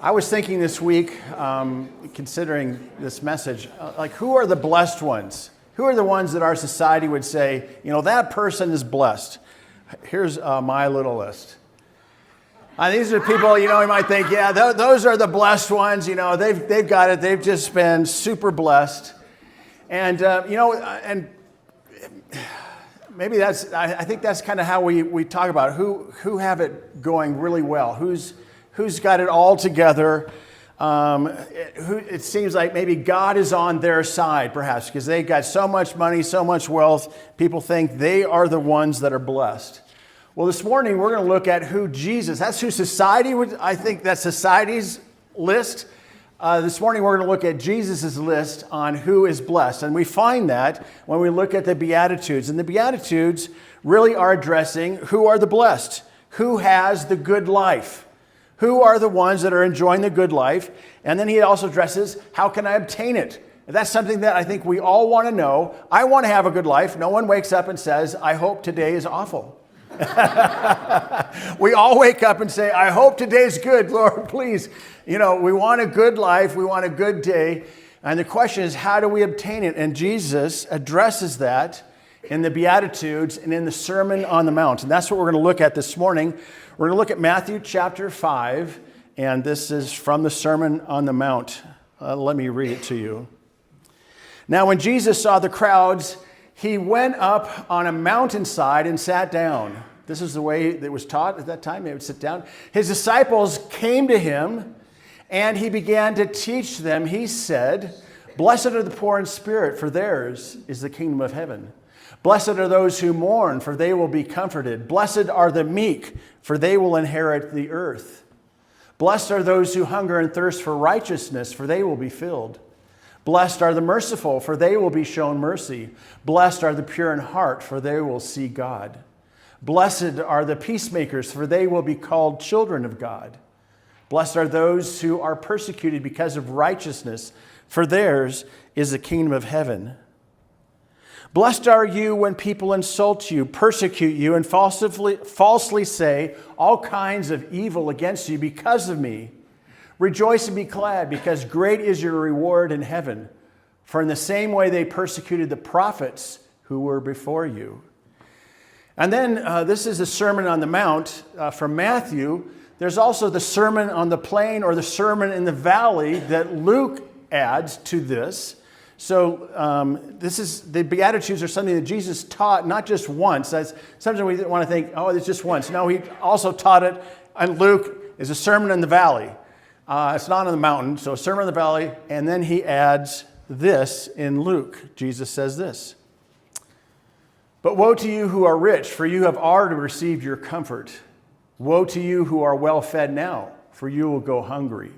I was thinking this week, considering this message, like who are the blessed ones? Who are the ones that our society would say, you know, that person is blessed? Here's my little list. These are people, you know, you might think, yeah, those are the blessed ones. You know, they've got it. They've just been super blessed. And, you know, and maybe that's, I think that's kind of how we talk about who have it going really well, who's got it all together. It seems like maybe God is on their side, perhaps, because they've got so much money, so much wealth. People think they are the ones that are blessed. Well, this morning we're going to look at who Jesus, that's who society would, I think that's society's list. This morning we're going to look at Jesus' list on who is blessed. And we find that when we look at the Beatitudes. And the Beatitudes really are addressing who are the blessed, who has the good life. Who are the ones that are enjoying the good life? And then he also addresses, how can I obtain it? That's something that I think we all want to know. I want to have a good life. No one wakes up and says, I hope today is awful. We all wake up and say, I hope today's good, Lord, please. You know, we want a good life. We want a good day. And the question is, how do we obtain it? And Jesus addresses that in the Beatitudes and in the Sermon on the Mount. And that's what we're going to look at this morning. We're going to look at Matthew chapter 5, and this is from the Sermon on the Mount. Let me read it to you. Now, when Jesus saw the crowds, he went up on a mountainside and sat down. This is the way that was taught at that time. They would sit down. His disciples came to him, and he began to teach them. He said, "Blessed are the poor in spirit, for theirs is the kingdom of heaven. Blessed are those who mourn, for they will be comforted. Blessed are the meek, for they will inherit the earth. Blessed are those who hunger and thirst for righteousness, for they will be filled. Blessed are the merciful, for they will be shown mercy. Blessed are the pure in heart, for they will see God. Blessed are the peacemakers, for they will be called children of God. Blessed are those who are persecuted because of righteousness, for theirs is the kingdom of heaven. Blessed are you when people insult you, persecute you, and falsely say all kinds of evil against you because of me. Rejoice and be glad, because great is your reward in heaven. For in the same way they persecuted the prophets who were before you." And then this is the Sermon on the Mount from Matthew. There's also the Sermon on the Plain or the Sermon in the Valley that Luke adds to this. So this is the Beatitudes are something that Jesus taught not just once. Sometimes we want to think, oh, it's just once. No, he also taught it. And Luke is a Sermon in the Valley. It's not on the mountain, so a Sermon on the Valley. And then he adds this in Luke. Jesus says this: "But woe to you who are rich, for you have already received your comfort. Woe to you who are well fed now, for you will go hungry.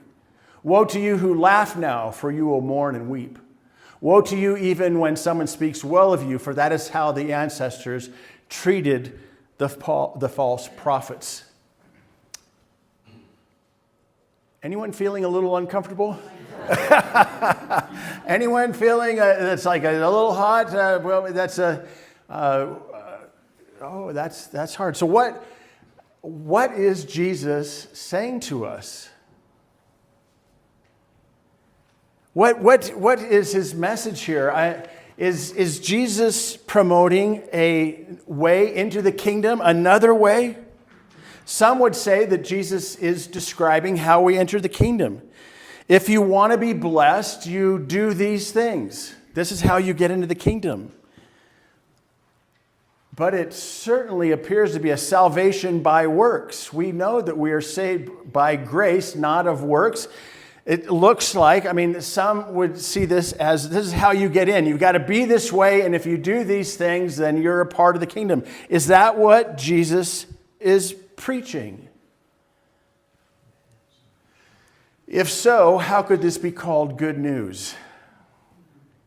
Woe to you who laugh now, for you will mourn and weep. Woe to you even when someone speaks well of you, for that is how the ancestors treated the false prophets." Anyone feeling a little uncomfortable? Anyone feeling it's like a little hot? Well, that's that's hard. So what is Jesus saying to us? What is his message here? Is Jesus promoting a way into the kingdom, another way? Some would say that Jesus is describing how we enter the kingdom. If you want to be blessed, you do these things. This is how you get into the kingdom. But it certainly appears to be a salvation by works. We know that we are saved by grace, not of works. It looks like, some would see this as this is how you get in. You've got to be this way, and if you do these things, then you're a part of the kingdom. Is that what Jesus is preaching? If so, how could this be called good news?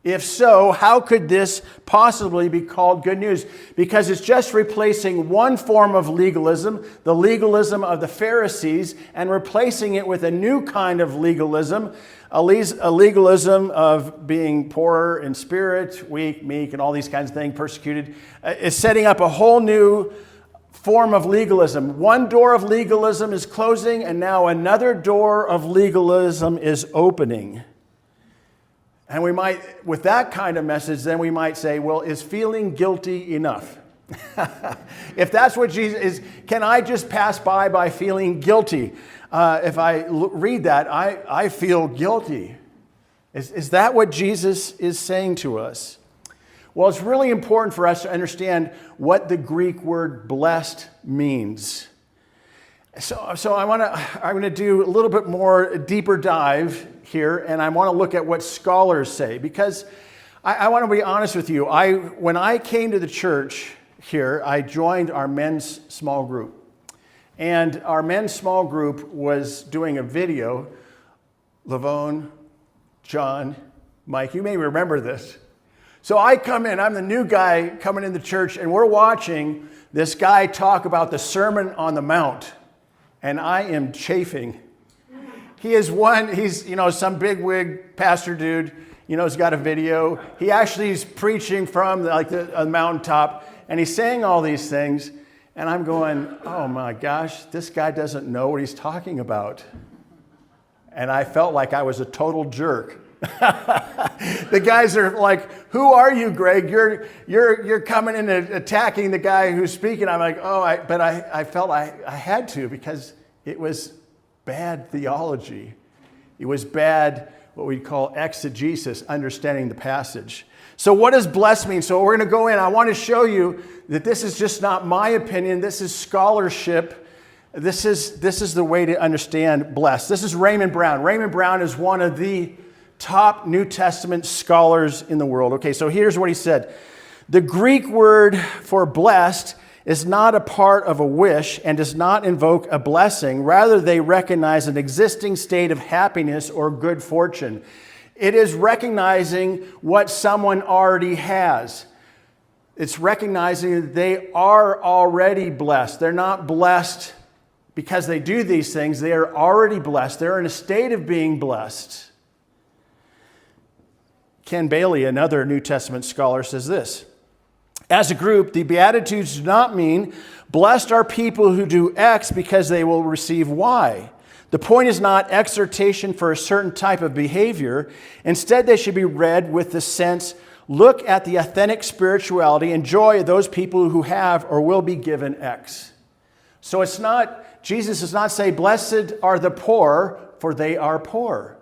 If so, how could this possibly be called good news? Because it's just replacing one form of legalism, the legalism of the Pharisees, and replacing it with a new kind of legalism, a legalism of being poor in spirit, weak, meek, and all these kinds of things, persecuted. It's setting up a whole new form of legalism. One door of legalism is closing, and now another door of legalism is opening. And we might, with that kind of message, then we might say, well, is feeling guilty enough? If that's what Jesus is, can I just pass by feeling guilty? If I read that, I feel guilty. Is that what Jesus is saying to us? Well, it's really important for us to understand what the Greek word blessed means. So I'm going to do a little bit more deeper dive here, and I want to look at what scholars say, because I want to be honest with you. When I came to the church here, I joined our men's small group. And our men's small group was doing a video. Lavone, John, Mike, you may remember this. So I come in, I'm the new guy coming into church, and we're watching this guy talk about the Sermon on the Mount. And I am chafing. He's some bigwig pastor dude, he's got a video. He actually is preaching from the mountaintop, and he's saying all these things. And I'm going, oh my gosh, this guy doesn't know what he's talking about. And I felt like I was a total jerk. The guys are like, who are you, Greg? You're coming in and attacking the guy who's speaking. I'm like, but I felt I had to, because it was bad theology. It was bad, what we call exegesis, understanding the passage. So what does blessed mean? So we're going to go in. I want to show you that this is just not my opinion. This is scholarship. This is the way to understand blessed. This is Raymond Brown. Raymond Brown is one of the top New Testament scholars in the world. Okay, so here's what he said. The Greek word for blessed is not a part of a wish and does not invoke a blessing. Rather, they recognize an existing state of happiness or good fortune. It is recognizing what someone already has. It's recognizing that they are already blessed. They're not blessed because they do these things. They are already blessed. They're in a state of being blessed. Ken Bailey, another New Testament scholar, says this. As a group, the Beatitudes do not mean blessed are people who do X because they will receive Y. The point is not exhortation for a certain type of behavior. Instead, they should be read with the sense, look at the authentic spirituality and joy of those people who have or will be given X. So Jesus does not say, blessed are the poor, for they are poor.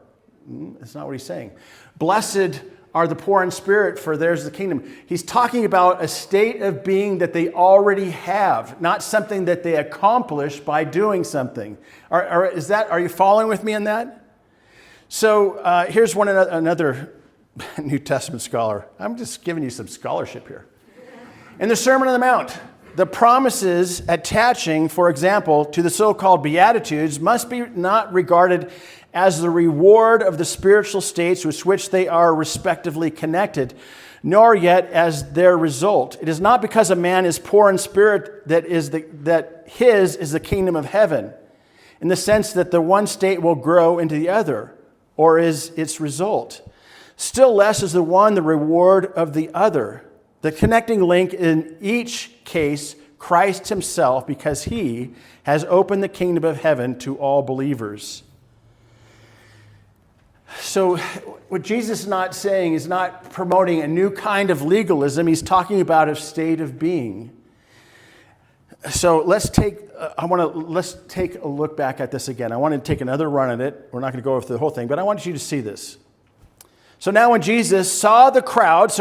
That's not what he's saying. Blessed are the poor in spirit, for theirs is the kingdom. He's talking about a state of being that they already have, not something that they accomplish by doing something. Are you following with me in that? So here's another New Testament scholar. I'm just giving you some scholarship here. In the Sermon on the Mount, the promises attaching, for example, to the so-called Beatitudes must be not regarded as the reward of the spiritual states with which they are respectively connected, nor yet as their result. It is not because a man is poor in spirit that his is the kingdom of heaven, in the sense that the one state will grow into the other, or is its result. Still less is the one the reward of the other. The connecting link in each case, Christ himself, because he has opened the kingdom of heaven to all believers. So what Jesus is not saying is not promoting a new kind of legalism. He's talking about a state of being. So let's take a look back at this again. I want to take another run at it. We're not going to go over the whole thing, but I want you to see this. So now when Jesus saw the crowds,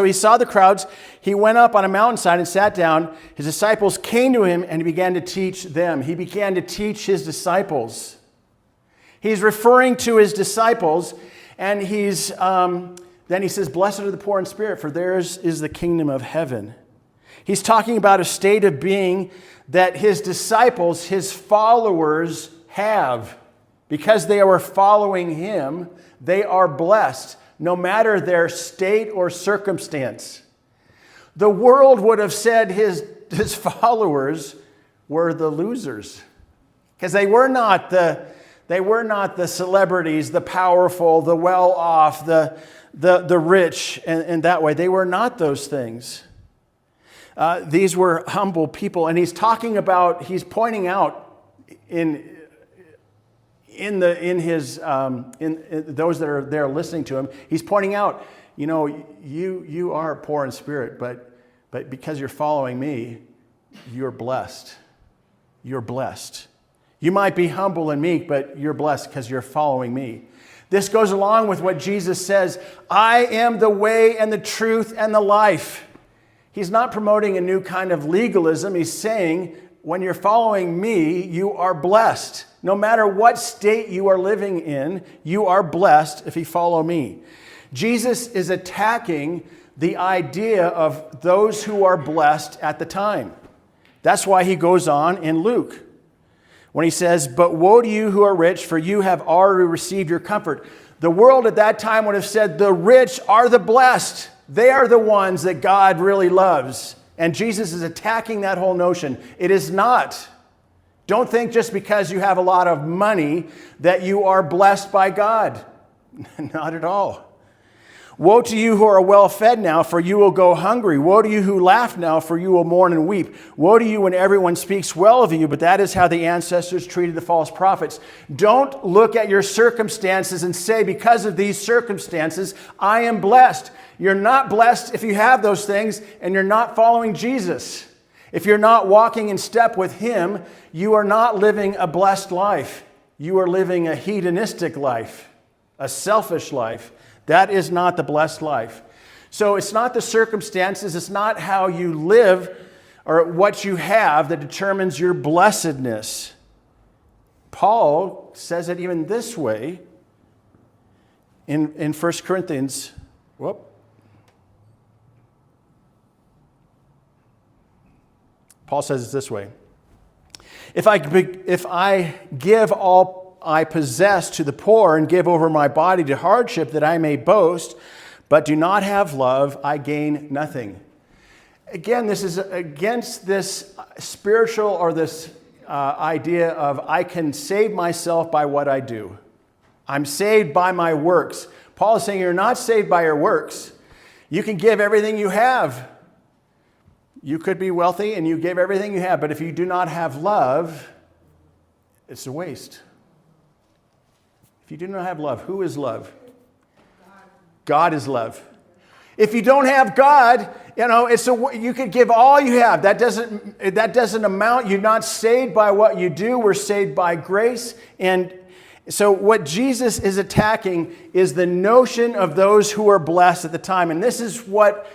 he went up on a mountainside and sat down. His disciples came to him and he began to teach them. He began to teach his disciples. He's referring to his disciples, and then he says, blessed are the poor in spirit, for theirs is the kingdom of heaven. He's talking about a state of being that his disciples, his followers, have. Because they are following him, they are blessed, no matter their state or circumstance. The world would have said his followers were the losers, because they were not the celebrities, the powerful, the well-off, the rich, and that way. They were not those things. These were humble people, and he's pointing out in those that are there listening to him, he's pointing out, you are poor in spirit, but because you're following me, you're blessed. You're blessed. You might be humble and meek, but you're blessed because you're following me. This goes along with what Jesus says, I am the way and the truth and the life. He's not promoting a new kind of legalism. He's saying, when you're following me, you are blessed. No matter what state you are living in, you are blessed if you follow me. Jesus is attacking the idea of those who are blessed at the time. That's why he goes on in Luke when he says, but woe to you who are rich, for you have already received your comfort. The world at that time would have said, the rich are the blessed. They are the ones that God really loves. And Jesus is attacking that whole notion. It is not. Don't think just because you have a lot of money that you are blessed by God. Not at all. Woe to you who are well fed now, for you will go hungry. Woe to you who laugh now, for you will mourn and weep. Woe to you when everyone speaks well of you, but that is how the ancestors treated the false prophets. Don't look at your circumstances and say, because of these circumstances, I am blessed. You're not blessed if you have those things and you're not following Jesus. If you're not walking in step with him, you are not living a blessed life. You are living a hedonistic life, a selfish life. That is not the blessed life. So it's not the circumstances, it's not how you live or what you have that determines your blessedness. Paul says it even this way in 1 Corinthians. Paul says it this way. If I give all I possess to the poor and give over my body to hardship that I may boast, but do not have love, I gain nothing. Again, this is against this spiritual or this idea of I can save myself by what I do. I'm saved by my works. Paul is saying you're not saved by your works. You can give everything you have. You could be wealthy and you give everything you have, but if you do not have love, it's a waste. If you do not have love, who is love? God is love. If you don't have God, you could give all you have. That doesn't amount. You're not saved by what you do. We're saved by grace. And so what Jesus is attacking is the notion of those who are blessed at the time. And this is what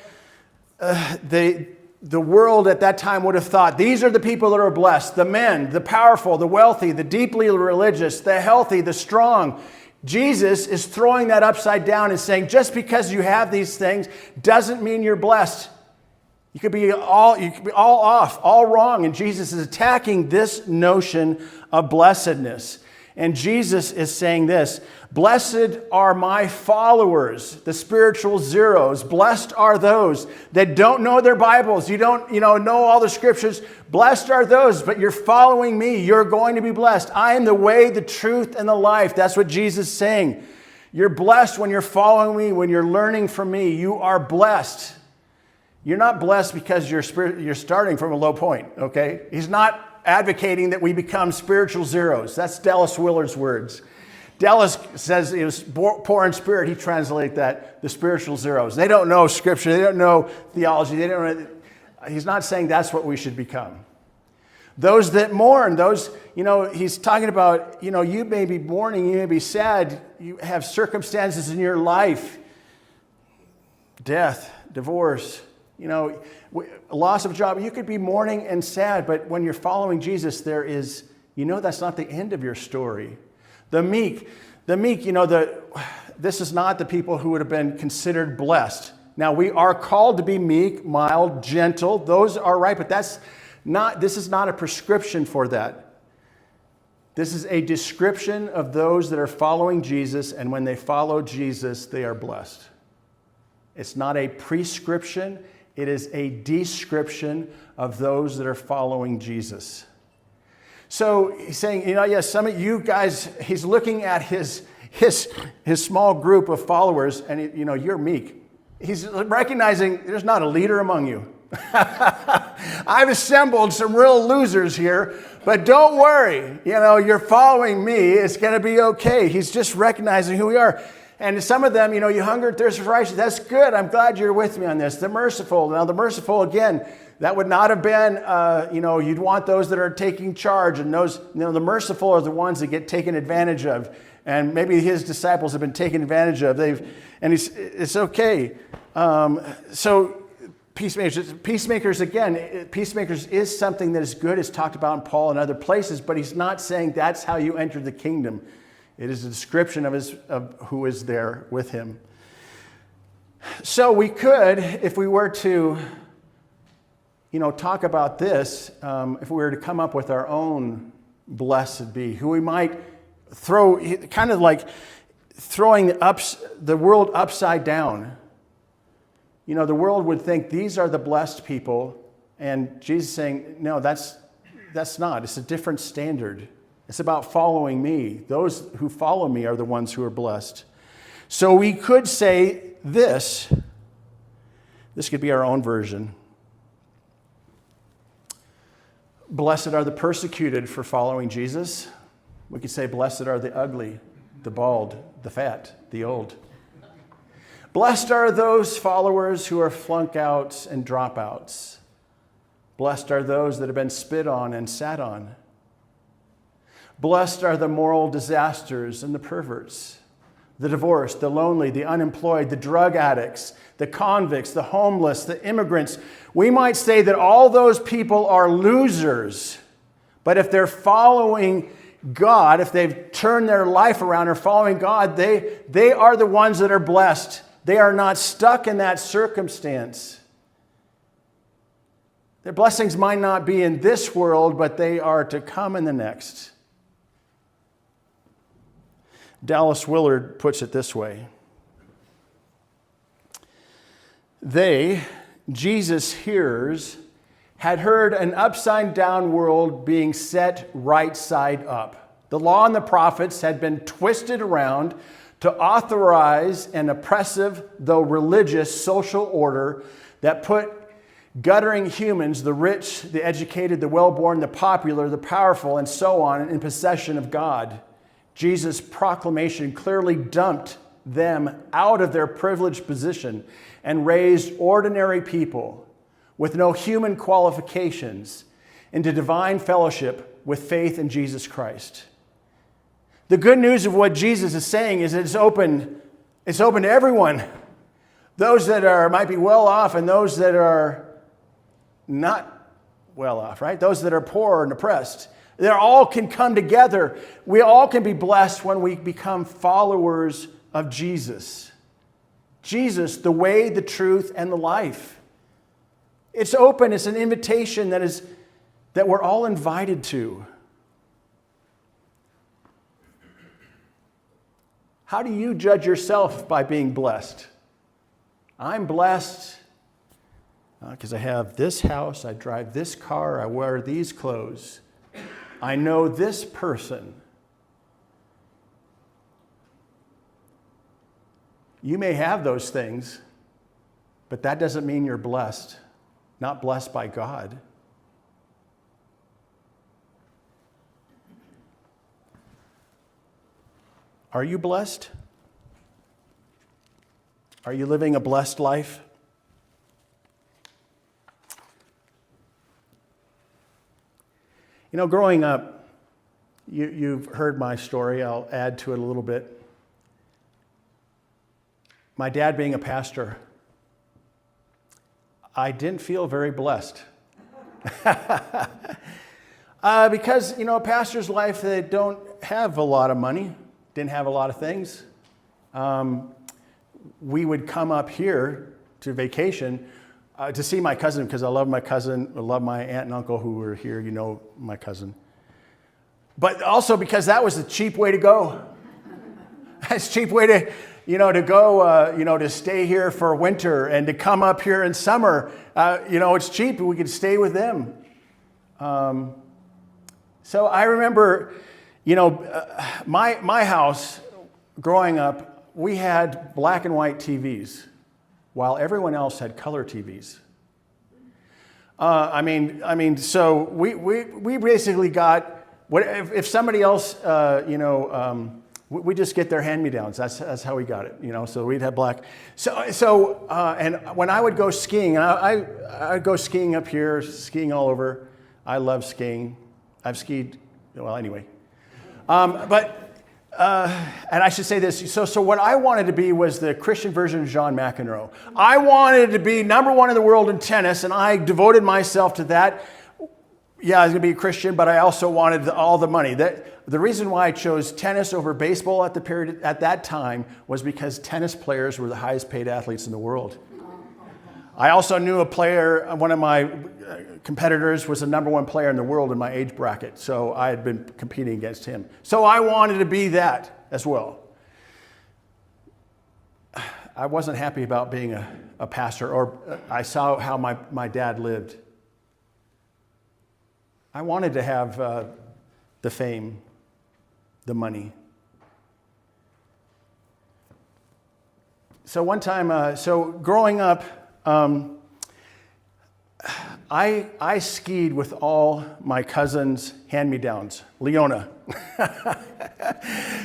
the world at that time would have thought. These are the people that are blessed. The men, the powerful, the wealthy, the deeply religious, the healthy, the strong. Jesus is throwing that upside down and saying, just because you have these things doesn't mean you're blessed. You could be all off, all wrong. And Jesus is attacking this notion of blessedness. And Jesus is saying this, blessed are my followers, the spiritual zeros. Blessed are those that don't know their Bibles. You don't know all the scriptures. Blessed are those, but you're following me. You're going to be blessed. I am the way, the truth, and the life. That's what Jesus is saying. You're blessed when you're following me, when you're learning from me. You are blessed. You're not blessed because you're starting from a low point, okay? He's not advocating that we become spiritual zeros. That's Dallas Willard's words. Dallas says he was poor in spirit. He translates that, the spiritual zeros. They don't know scripture. They don't know theology. He's not saying that's what we should become. Those that mourn, he's talking about, you may be mourning, you may be sad. You have circumstances in your life, death, divorce, loss of job. You could be mourning and sad, but when you're following Jesus, there is, that's not the end of your story. The meek, this is not the people who would have been considered blessed. Now, we are called to be meek, mild, gentle. Those are right, but this is not a prescription for that. This is a description of those that are following Jesus, and when they follow Jesus, they are blessed. It's not a prescription. It is a description of those that are following Jesus. So he's saying, some of you guys, he's looking at his small group of followers, and you're meek. He's recognizing there's not a leader among you. I've assembled some real losers here, but don't worry. You're following me. It's going to be okay. He's just recognizing who we are. And some of them, you hunger and thirst for righteousness. That's good. I'm glad you're with me on this. The merciful. Now, the merciful, again, that would not have been, you'd want those that are taking charge. And those, the merciful are the ones that get taken advantage of. And maybe his disciples have been taken advantage of. It's okay. So peacemakers, again, peacemakers is something that is good. It's talked about in Paul and other places, but he's not saying that's how you enter the kingdom. It is a description of who is there with him. So we could, if we were to, talk about this, if we were to come up with our own blessed be, who we might throw, kind of like throwing the world upside down. The world would think these are the blessed people, and Jesus is saying, no, that's not. It's a different standard. It's about following me. Those who follow me are the ones who are blessed. So we could say this. This could be our own version. Blessed are the persecuted for following Jesus. We could say, blessed are the ugly, the bald, the fat, the old. Blessed are those followers who are flunkouts and dropouts. Blessed are those that have been spit on and sat on. Blessed are the moral disasters and the perverts, the divorced, the lonely, the unemployed, the drug addicts, the convicts, the homeless, the immigrants. We might say that all those people are losers, but if they're following God, if they've turned their life around or following God, they are the ones that are blessed. They are not stuck in that circumstance. Their blessings might not be in this world, but they are to come in the next. Dallas Willard puts it this way. They, Jesus' hearers, had heard an upside-down world being set right side up. The law and the prophets had been twisted around to authorize an oppressive, though religious, social order that put guttering humans, the rich, the educated, the well-born, the popular, the powerful, and so on, in possession of God. Jesus' proclamation clearly dumped them out of their privileged position and raised ordinary people with no human qualifications into divine fellowship with faith in Jesus Christ. The good news of what Jesus is saying is that it's open to everyone. Those that might be well off and those that are not well off, right? Those that are poor and oppressed. They all can come together. We all can be blessed when we become followers of Jesus. Jesus, the way, the truth, and the life. It's open. It's an invitation that we're all invited to. How do you judge yourself by being blessed? I'm blessed because I have this house, I drive this car, I wear these clothes. I know this person. You may have those things, but that doesn't mean you're blessed, not blessed by God. Are you blessed? Are you living a blessed life? Growing up, you've heard my story. I'll add to it a little bit. My dad being a pastor, I didn't feel very blessed. Because, a pastor's life, they don't have a lot of money, didn't have a lot of things. We would come up here to vacation to see my cousin, because I love my cousin, I love my aunt and uncle who were here, my cousin. But also because that was a cheap way to go. It's a cheap way to, to go, to stay here for winter and to come up here in summer. It's cheap, we could stay with them. So I remember, my house growing up, we had black and white TVs while everyone else had color TVs. So we basically got, if somebody else, we just get their hand-me-downs. That's how we got it, so we'd have black. And when I would go skiing, I'd go skiing up here, skiing all over. I love skiing. I've skied, well, anyway. And I should say this, so what I wanted to be was the Christian version of John McEnroe. I wanted to be number one in the world in tennis, and I devoted myself to that. Yeah, I was going to be a Christian, but I also wanted all the money. The reason why I chose tennis over baseball at that time was because tennis players were the highest paid athletes in the world. I also knew a player, one of my competitors was the number one player in the world in my age bracket, so I had been competing against him. So I wanted to be that as well. I wasn't happy about being a pastor, or I saw how my dad lived. I wanted to have the fame, the money. So one time, growing up, I skied with all my cousins' hand-me-downs, Leona.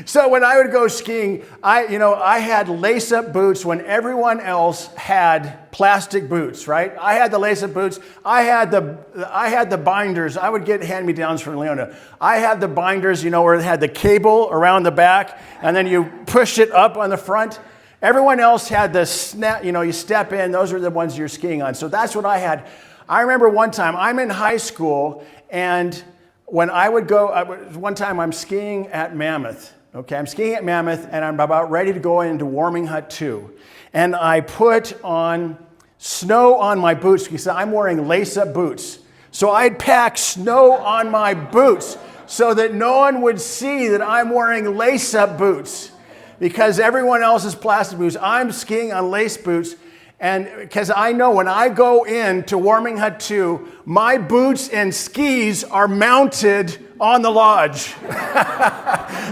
So when I would go skiing, I had lace-up boots when everyone else had plastic boots, right? I had the lace-up boots. I had the binders. I would get hand-me-downs from Leona. I had the binders, where it had the cable around the back, and then you push it up on the front. Everyone else had the snap, you step in, those are the ones you're skiing on. So that's what I had. I remember one time, I'm in high school, and when I would go, one time I'm skiing at Mammoth. Okay, I'm skiing at Mammoth, and I'm about ready to go into Warming Hut 2. And I put on snow on my boots because I'm wearing lace-up boots. So I'd pack snow on my boots so that no one would see that I'm wearing lace-up boots. Because everyone else is plastic boots, I'm skiing on lace boots. And because I know when I go into Warming Hut 2, my boots and skis are mounted on the lodge.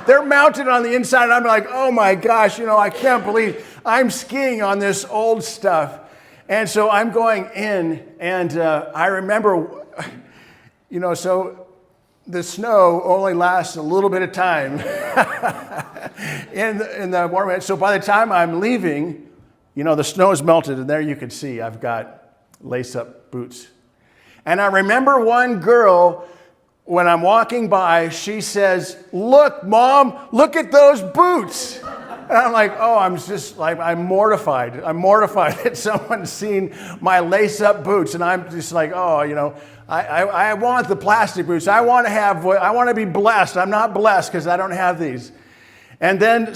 They're mounted on the inside, and I'm like, oh my gosh, I can't believe I'm skiing on this old stuff. And so I'm going in, and I remember, so the snow only lasts a little bit of time in the warm. So by the time I'm leaving, the snow is melted, and there you can see I've got lace-up boots. And I remember one girl, when I'm walking by, she says, "Look, Mom, look at those boots." And I'm like, I'm mortified. I'm mortified that someone's seen my lace-up boots, and I'm just like, I want the plastic boots. I want to be blessed. I'm not blessed because I don't have these. And then,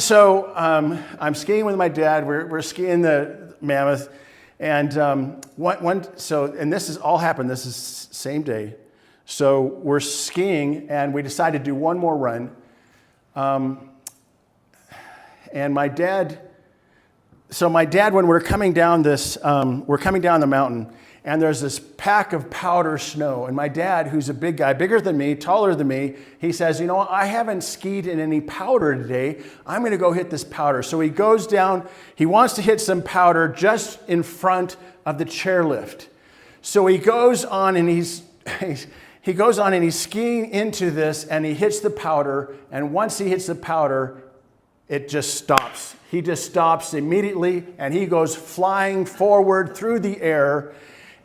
I'm skiing with my dad. We're skiing the Mammoth. And and this is all happened. This is same day. So we're skiing, and we decided to do one more run. And my dad, when we're coming down we're coming down the mountain, and there's this pack of powder snow. And my dad, who's a big guy, bigger than me, taller than me, he says, I haven't skied in any powder today. I'm going to go hit this powder. So he goes down. He wants to hit some powder just in front of the chairlift. So he goes on, and he's skiing into this, and he hits the powder. And once he hits the powder, it just stops. He just stops immediately, and he goes flying forward through the air.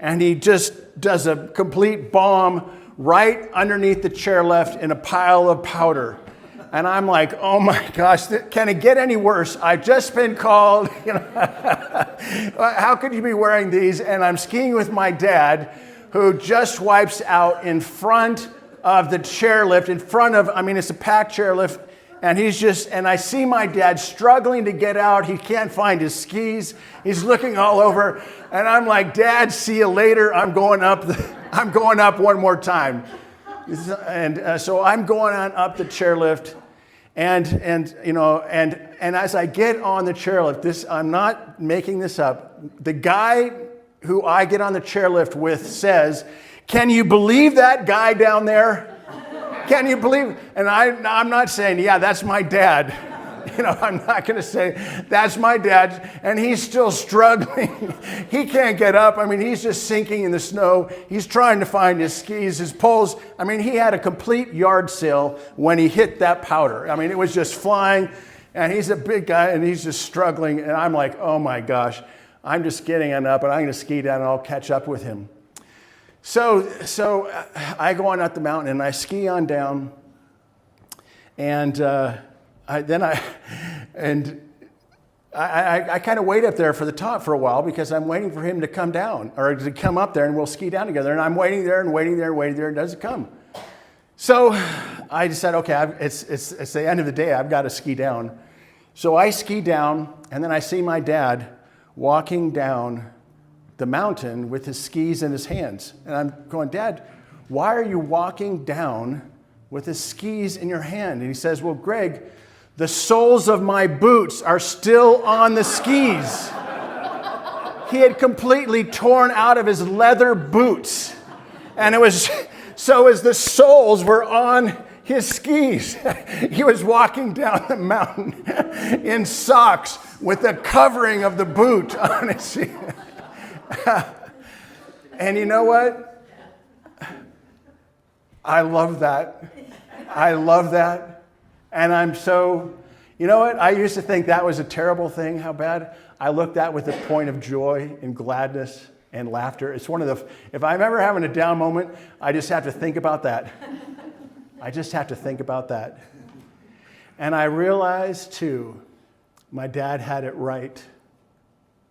And he just does a complete bomb right underneath the chairlift in a pile of powder. And I'm like, oh my gosh, can it get any worse? I've just been called. How could you be wearing these? And I'm skiing with my dad, who just wipes out in front of the chairlift, it's a packed chairlift. And I see my dad struggling to get out. He can't find his skis. He's looking all over. And I'm like, Dad, see you later. I'm going up one more time. And so I'm going on up the chairlift. And as I get on the chairlift, I'm not making this up. The guy who I get on the chairlift with says, "Can you believe that guy down there? Can you believe?" And I'm not saying, yeah, that's my dad. I'm not going to say that's my dad, and he's still struggling. He can't get up. I mean, he's just sinking in the snow. He's trying to find his skis, his poles. I mean, he had a complete yard sale when he hit that powder. I mean, it was just flying, and he's a big guy, and he's just struggling. And I'm like, oh my gosh, I'm just getting on up, and I'm going to ski down, and I'll catch up with him. So I go on up the mountain, and I ski on down, and I kind of wait up there for the top for a while because I'm waiting for him to come down or to come up there, and we'll ski down together. And I'm waiting there and waiting there and waiting there, and it doesn't come. So I decided, okay, it's the end of the day. I've got to ski down. So I ski down, and then I see my dad walking down the mountain with his skis in his hands. And I'm going, Dad, why are you walking down with his skis in your hand? And he says, well, Greg, the soles of my boots are still on the skis. He had completely torn out of his leather boots. And it was so as the soles were on his skis. He was walking down the mountain in socks with the covering of the boot on his feet. And you know what? I love that. I love that. And I'm so, you know what? I used to think that was a terrible thing, how bad. I looked at with a point of joy and gladness and laughter. It's one of the, if I'm ever having a down moment, I just have to think about that. I just have to think about that. And I realized too, my dad had it right.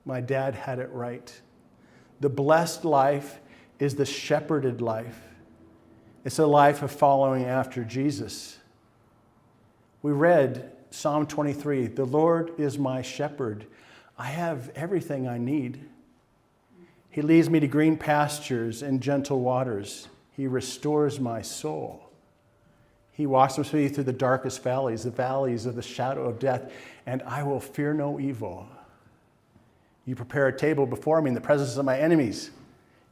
My dad had it right. The blessed life is the shepherded life. It's a life of following after Jesus. We read Psalm 23, the Lord is my shepherd. I have everything I need. He leads me to green pastures and gentle waters. He restores my soul. He walks with me through the darkest valleys, the valleys of the shadow of death, and I will fear no evil. You prepare a table before me in the presence of my enemies.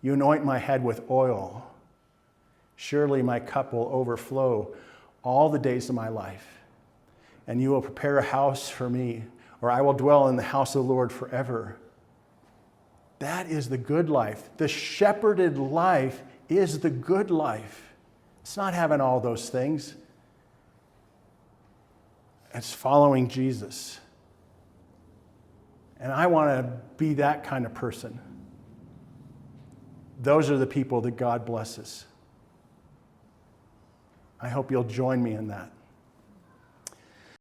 You anoint my head with oil. Surely my cup will overflow all the days of my life. And you will prepare a house for me, or I will dwell in the house of the Lord forever. That is the good life. The shepherded life is the good life. It's not having all those things. It's following Jesus. And I want to be that kind of person. Those are the people that God blesses. I hope you'll join me in that.